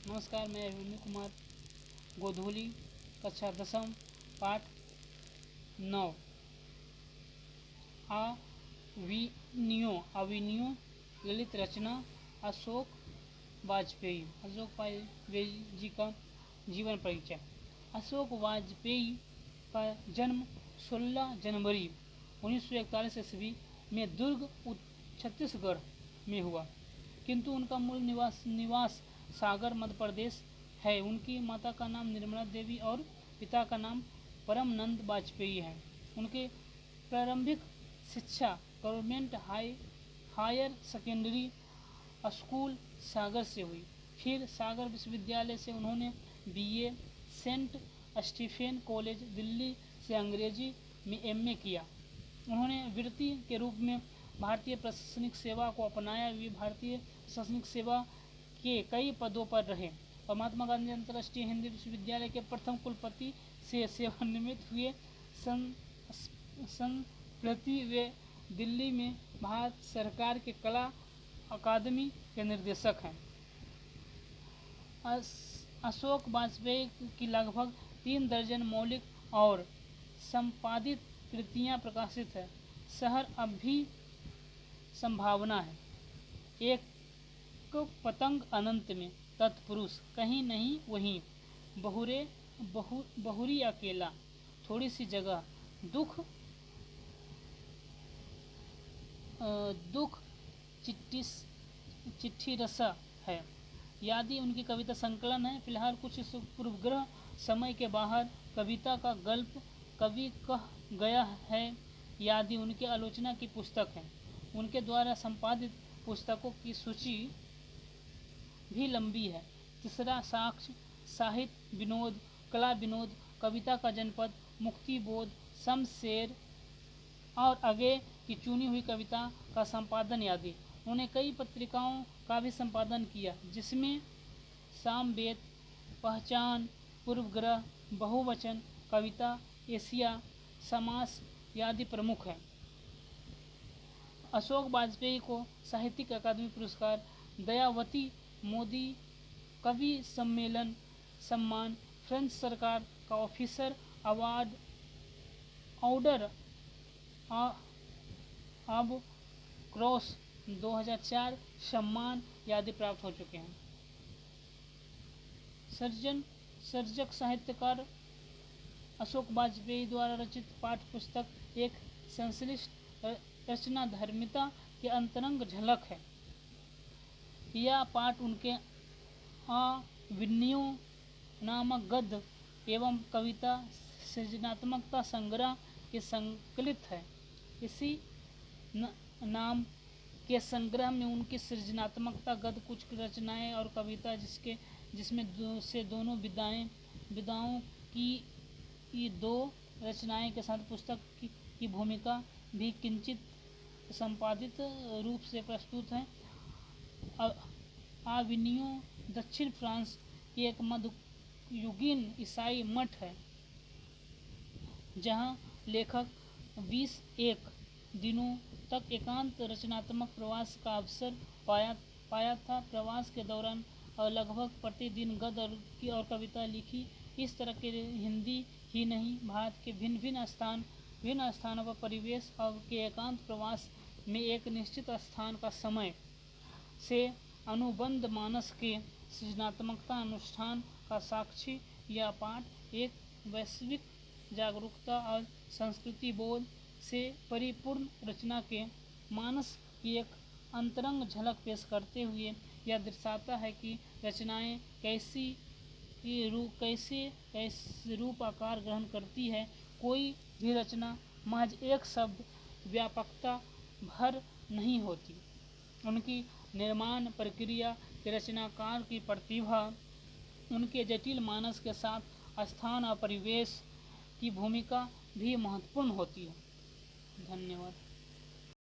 नमस्कार, मैं अभिमन्यु कुमार। गोधूली कक्षा 10वीं पाठ 9 अविनियो ललित रचना अशोक वाजपेयी जी का जीवन परिचय। अशोक वाजपेयी का जन्म 16 जनवरी 1941 ईस्वी में दुर्ग छत्तीसगढ़ में हुआ, किंतु उनका मूल निवास सागर मध्य प्रदेश है। उनकी माता का नाम निर्मला देवी और पिता का नाम परमानंद वाजपेयी है। उनके प्रारंभिक शिक्षा government higher secondary school Sagar से हुई। फिर सागर विश्वविद्यालय से उन्होंने BA, Saint Stephen College Delhi से अंग्रेजी में एमए किया। उन्होंने वृत्ति के रूप में भारतीय प्रशासनिक सेवा को अपनाया। वे भारतीय प्रशासनिक सेवा के कई पदों पर रहे और महात्मा गांधी अंतर्राष्ट्रीय हिंदी विश्वविद्यालय के प्रथम कुलपति से सेवानिवृत्त हुए। संप्रति वे दिल्ली में भारत सरकार के कला अकादमी के निर्देशक हैं। अशोक वाजपेयी की लगभग 3 दर्जन मौलिक और संपादित कृतियां प्रकाशित हैं। शहर अब भी संभावना है, एक पतंग अनंत में, तत्पुरुष, कहीं नहीं वहीं, बहुरी अकेला, थोड़ी सी जगह, दुख चिट्ठी रसा है यादि उनकी कविता संकलन है। फिलहाल कुछ पूर्वग्रह समय के बाहर कविता का गल्प कवि कह गया है यादि उनके आलोचना की पुस्तक है। उनके द्वारा संपादित पुस्तकों की सूची भी लंबी है। तीसरा साक्ष्य, साहित्य विनोद, कला विनोद, कविता का जनपद, मुक्ति बोध, शमशेर और आगे की चुनी हुई कविता का संपादन आदि। उन्होंने कई पत्रिकाओं का भी संपादन किया, जिसमें सामवेद, पहचान, पूर्वग्रह, बहुवचन, कविता, एशिया, समास आदि प्रमुख हैं। अशोक वाजपेयी को साहित्यिक अकादमी पुरस्कार, दयावती मोदी कवि सम्मेलन सम्मान, फ्रेंच सरकार का officer award, order of cross 2004 सम्मान आदि प्राप्त हो चुके हैं। सर्जक साहित्यकार अशोक वाजपेयी द्वारा रचित पाठ्य पुस्तक एक संश्लिष्ट रचना धर्मिता के अंतरंग झलक है। यह पाठ उनके अविनियो नामक गद्य एवं कविता सृजनात्मकता संग्रह के संकलित है। इसी नाम के संग्रह में उनकी सृजनात्मकता गद्य, कुछ रचनाएं और कविता जिसमें से दोनों विधाओं की 2 रचनाएं के साथ पुस्तक की भूमिका भी किंचित संपादित रूप से प्रस्तुत है। अविनियो दक्षिण फ्रांस की एक मध्ययुगीन ईसाई मठ है, जहां लेखक 21 दिनों तक एकांत रचनात्मक प्रवास का अवसर पाया था। प्रवास के दौरान लगभग प्रतिदिन गद्य और कविता लिखी। इस तरह के हिंदी ही नहीं, भारत के भिन्न स्थानों पर परिवेश और के एकांत प्रवास में एक निश्चित स्थान का समय से अनुबंध मानस के सृजनात्मकता अनुष्ठान का साक्षी। यह पाठ एक वैश्विक जागरूकता और संस्कृति बोध से परिपूर्ण रचना के मानस की एक अंतरंग झलक पेश करते हुए यह दर्शाता है कि रचनाएं कैसे रूप आकार ग्रहण करती है। कोई भी रचना महज एक शब्द व्यापकता भर नहीं होती। उनकी निर्माण प्रक्रिया के रचनाकार की प्रतिभा, उनके जटिल मानस के साथ स्थान और परिवेश की भूमिका भी महत्वपूर्ण होती है। धन्यवाद।